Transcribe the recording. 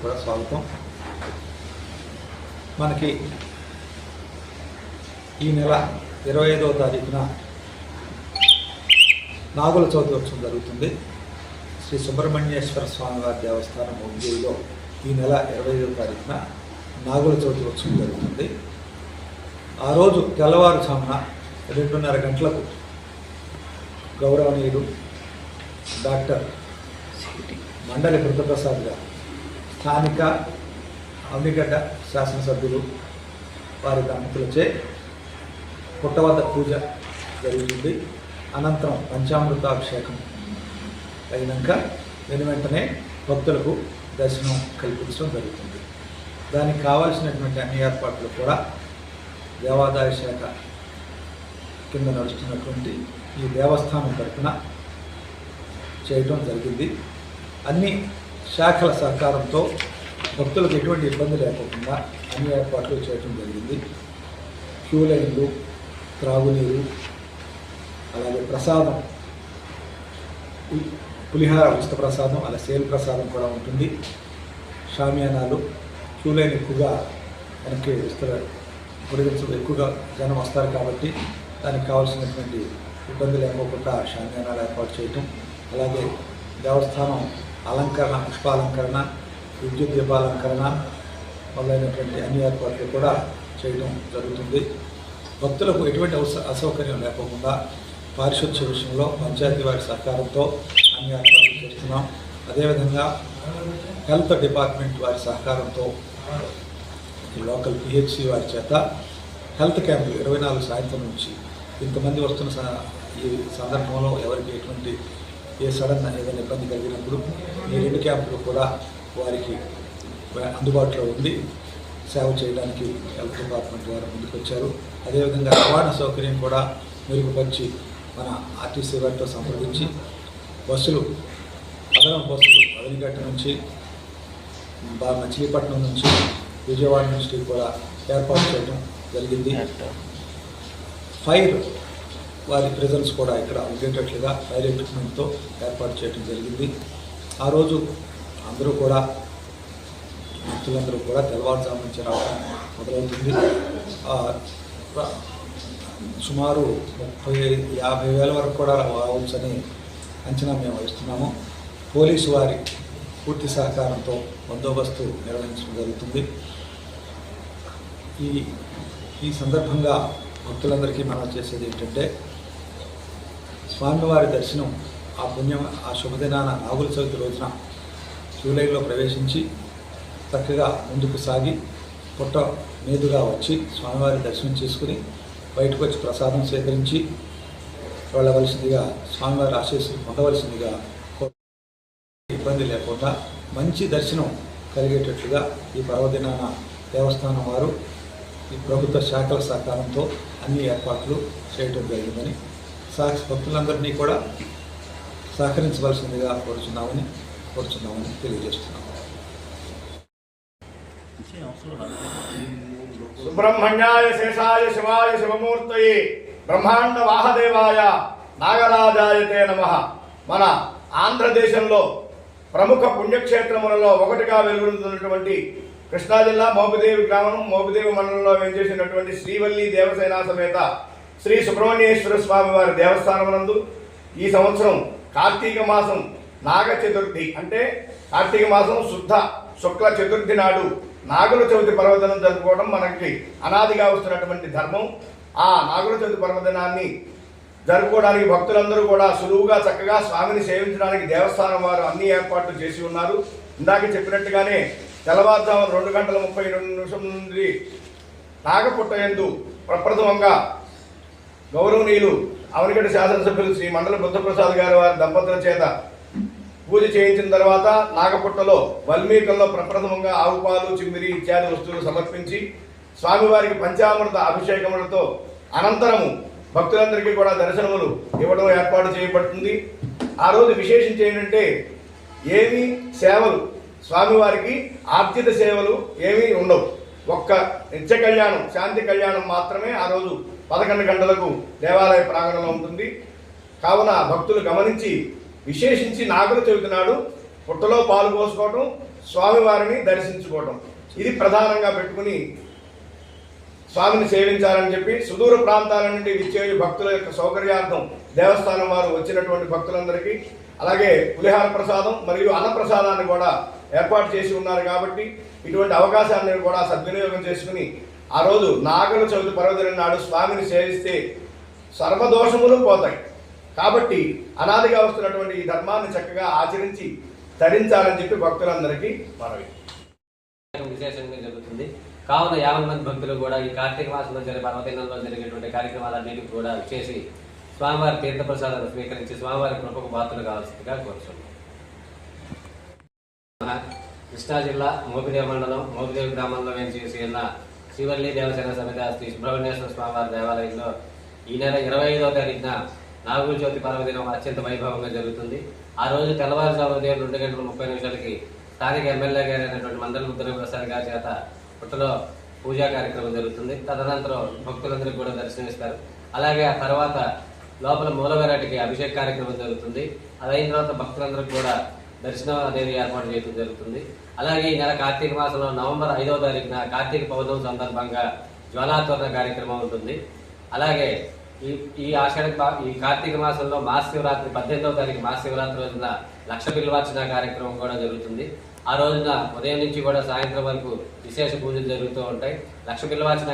కూడా స్వాగతం. మనకి ఈ నెల 25వ తారీఖున నాగుల చవితి ఉత్సవం జరుగుతుంది. శ్రీ సుబ్రహ్మణ్యేశ్వర స్వామివారి దేవస్థానం ఒంగోలులో ఈ నెల 25వ తారీఖున నాగుల చవితి ఉత్సవం జరుగుతుంది. ఆ రోజు తెల్లవారుజామున 2:30 గంటలకు గౌరవనీయులు డాక్టర్ మండలి బుద్ధప్రసాద్ గారు, స్థానిక అమ్మిగడ్డ శాసనసభ్యులు వారి దంపతులచే పుట్టవద్ద పూజ జరుగుతుంది. అనంతరం పంచామృతాభిషేకం అయినాక వెంటనే భక్తులకు దర్శనం కల్పించడం జరుగుతుంది. దానికి కావాల్సినటువంటి అన్ని ఏర్పాట్లు కూడా దేవాదాయ శాఖ కింద నడుస్తున్నటువంటి ఈ దేవస్థానం తరఫున చేయడం జరిగింది. అన్ని శాఖల సహకారంతో భక్తులకు ఎటువంటి ఇబ్బంది లేకుండా అన్ని ఏర్పాట్లు చేయడం జరిగింది. క్యూ లైన్లు, త్రాగునీరు, అలాగే ప్రసాదం, పులిహార ఉచిత ప్రసాదం, అలా సేల్ ప్రసాదం కూడా ఉంటుంది. షామియానాలు, క్యూ లైన్ ఎక్కువగా వెనక్కి పొడిగించడం, ఎక్కువగా జనం వస్తారు కాబట్టి దానికి కావాల్సినటువంటి ఇబ్బంది లేకోకుండా షామియానాలు ఏర్పాటు చేయటం, అలాగే దేవస్థానం అలంకరణ, పుష్పాలంకరణ, విద్యుత్ దీపాలంకరణ మొదలైనటువంటి అన్ని ఏర్పాట్లు కూడా చేయడం జరుగుతుంది. భక్తులకు ఎటువంటి అసౌకర్యం లేకుండా పారిశుద్ధ్య విషయంలో పంచాయతీ వారి సహకారంతో అన్ని ఏర్పాట్లు చేస్తున్నాం. అదేవిధంగా హెల్త్ డిపార్ట్మెంట్ వారి సహకారంతో లోకల్ పిహెచ్సి వారి చేత హెల్త్ క్యాంపులు 24 సాయంత్రం నుంచి ఇంతమంది వస్తున్న ఈ సందర్భంలో ఎవరికి ఎటువంటి సడన్ ఏదైనా ఇబ్బంది కలిగినప్పుడు ఈ 2 క్యాంపులు కూడా వారికి అందుబాటులో ఉంది సేవ చేయడానికి హెల్త్ డిపార్ట్మెంట్ వారు ముందుకొచ్చారు. అదేవిధంగా రవాణా సౌకర్యం కూడా మెరుగుపరిచి మన ఆర్టీసీ వారితో సంప్రదించి బస్సులు, అదనపు బస్సులు అవినిగట్ట నుంచి, మచిలీపట్నం నుంచి, విజయవాడ నుంచి కూడా ఏర్పాటు చేయడం జరిగింది. ఫైర్ వారి ప్రెజెన్స్ కూడా ఇక్కడ ఉండేటట్లుగా ఫైర్ ఎక్విప్మెంట్తో ఏర్పాటు చేయడం జరిగింది. ఆ రోజు అందరూ కూడా, భక్తులందరూ కూడా తెల్లవారుజాము నుంచి రావడం మొదలవుతుంది. సుమారు 30-50 వేల వరకు కూడా రావచ్చని అంచనా మేము ఇస్తున్నాము. పోలీసు వారి పూర్తి సహకారంతో బందోబస్తు నిర్వహించడం జరుగుతుంది. ఈ సందర్భంగా భక్తులందరికీ మనం చేసేది ఏంటంటే, స్వామివారి దర్శనం ఆ శుభదినాన నాగుల చవితి రోజున జూలైలో ప్రవేశించి చక్కగా ముందుకు సాగి పుట్ట మీదుగా వచ్చి స్వామివారి దర్శనం చేసుకుని బయటకు వచ్చి ప్రసాదం స్వీకరించి వెళ్ళవలసిందిగా, స్వామివారి ఆశీస్సులు పొందవలసిందిగా, ఇబ్బంది లేకుండా మంచి దర్శనం కలిగేటట్లుగా ఈ పర్వదినాన దేవస్థానం వారు ఈ ప్రభుత్వ శాఖల సహకారంతో అన్ని ఏర్పాట్లు చేయడం జరిగిందని, భక్తులందరినీ కూడా సహకరించవలసిందిగా కోరుచున్నామని తెలియజేస్తున్నాము. సుబ్రహ్మణ్యాయ శేషాయ శివాయ శివమూర్తయే బ్రహ్మాండ వాహదేవాయ నాగరాజాయతే నమః. మన ఆంధ్రదేశంలో ప్రముఖ పుణ్యక్షేత్రములలో ఒకటిగా వెలుగొందుతున్నటువంటి కృష్ణా జిల్లా మోపిదేవి గ్రామం, మోపిదేవి మండలంలో వేంచేసినటువంటి శ్రీవల్లి దేవసేన సమేత శ్రీ సుబ్రహ్మణ్యేశ్వర స్వామి వారి దేవస్థానమునందు ఈ సంవత్సరం కార్తీక మాసం నాగ చతుర్థి, అంటే కార్తీక మాసం శుక్ల చతుర్థి నాడు నాగుల చవితి పర్వదినం జరుపుకోవడం మనకి అనాదిగా వస్తున్నటువంటి ధర్మం. ఆ నాగుల చవితి పర్వదినాన్ని జరుపుకోవడానికి భక్తులందరూ కూడా సులువుగా చక్కగా స్వామిని సేవించడానికి దేవస్థానం వారు అన్ని ఏర్పాట్లు చేసి ఉన్నారు. ఇందాక చెప్పినట్టుగానే తెల్లవారుజామున 2:32 నుండి నాగపుట్టయందు ప్రప్రథమంగా గౌరవనీయులు అవనిగడ్డ శాసనసభ్యులు శ్రీ మండలి బుద్ధప్రసాద్ గారి వారి దంపతుల చేత పూజ చేయించిన తర్వాత నాగపుట్టలో వల్మీకంలో ప్రప్రథమంగా ఆవు పాలు, చిమ్మిరి ఇత్యాది వస్తువులు సమర్పించి స్వామివారికి పంచామృత అభిషేకములతో అనంతరము భక్తులందరికీ కూడా దర్శనములు ఇవ్వడం ఏర్పాటు చేయబడుతుంది. ఆ రోజు విశేషించి ఏంటంటే, ఏమీ సేవలు స్వామివారికి ఆర్జిత సేవలు ఏమీ ఉండవు. ఒక్క నిత్య కళ్యాణం, శాంతి కళ్యాణం మాత్రమే ఆ రోజు 11 గంటలకు దేవాలయ ప్రాంగణంలో ఉంటుంది. కావున భక్తులు గమనించి విశేషించి నాగుల చవితి నాడు పుట్టలో పాలు పోసుకోవటం, స్వామివారిని దర్శించుకోవటం, ఇది ప్రధానంగా పెట్టుకుని స్వామిని సేవించాలని చెప్పి సుదూర ప్రాంతాల నుండి విచ్చేయు భక్తుల యొక్క సౌకర్యార్థం దేవస్థానం వారు వచ్చినటువంటి భక్తులందరికీ అలాగే పులిహార ప్రసాదం మరియు అన్నప్రసాదాన్ని కూడా ఏర్పాటు చేసి ఉన్నారు. కాబట్టి ఇటువంటి అవకాశాన్ని కూడా సద్వినియోగం చేసుకుని ఆ రోజు నాగుల చవితి పర్వదినం నాడు స్వామిని సేవిస్తే సర్వదోషములు పోతాయి. కాబట్టి అనాదిగా వస్తున్నటువంటి ఈ ధర్మాన్ని చక్కగా ఆచరించి తరించాలని చెప్పి భక్తులందరికీ మనవి. విశేషంగా జరుగుతుంది. కావున 50 మంది భక్తులు కూడా ఈ కార్తీక మాసంలో జరిగే పర్వదినంలో జరిగేటువంటి కార్యక్రమాలన్నిటికీ కూడా చేసి స్వామివారి తీర్థప్రసాదాలు స్వీకరించి స్వామివారి కృపకు పాత్రలు కావాల్సిందిగా కోరుతున్నాం. కృష్ణా జిల్లా మోపిదేవి మండలం మోపిదేవి గ్రామంలో వేంచేసి ఉన్న శ్రీవల్లి దేవసేన సమేత శ్రీ సుబ్రహ్మణ్యేశ్వర స్వామివారి దేవాలయంలో ఈ నెల 25వ తారీఖున నాగుల జ్యోతి పర్వదినం అత్యంత వైభవంగా జరుగుతుంది. ఆ రోజు తెల్లవారుజామున ఉదయం 2:30 స్థానిక ఎమ్మెల్యే గారైనటువంటి మండల ముద్రప్రసాద్ గారి చేత పుట్టలో పూజా కార్యక్రమం జరుగుతుంది. తదనంతరం భక్తులందరికీ కూడా దర్శనమిస్తారు. అలాగే ఆ తర్వాత లోపల మూలవేరాటికి అభిషేక కార్యక్రమం జరుగుతుంది. అది అయిన తర్వాత భక్తులందరికీ కూడా దర్శనం అనేది ఏర్పాటు చేయడం జరుగుతుంది. అలాగే ఈ నెల కార్తీక మాసంలో నవంబర్ 5వ తారీఖున కార్తీక పౌర్ణమి సందర్భంగా జ్వాలాతోరణ కార్యక్రమం ఉంటుంది. అలాగే ఈ కార్తీక మాసంలో మహాశివరాత్రి 18వ తారీఖు మహాశివరాత్రి రోజున లక్ష బిల్వార్చన కార్యక్రమం కూడా జరుగుతుంది. ఆ రోజున ఉదయం నుంచి కూడా సాయంత్రం వరకు విశేష పూజలు జరుగుతూ ఉంటాయి. లక్ష బిల్వార్చన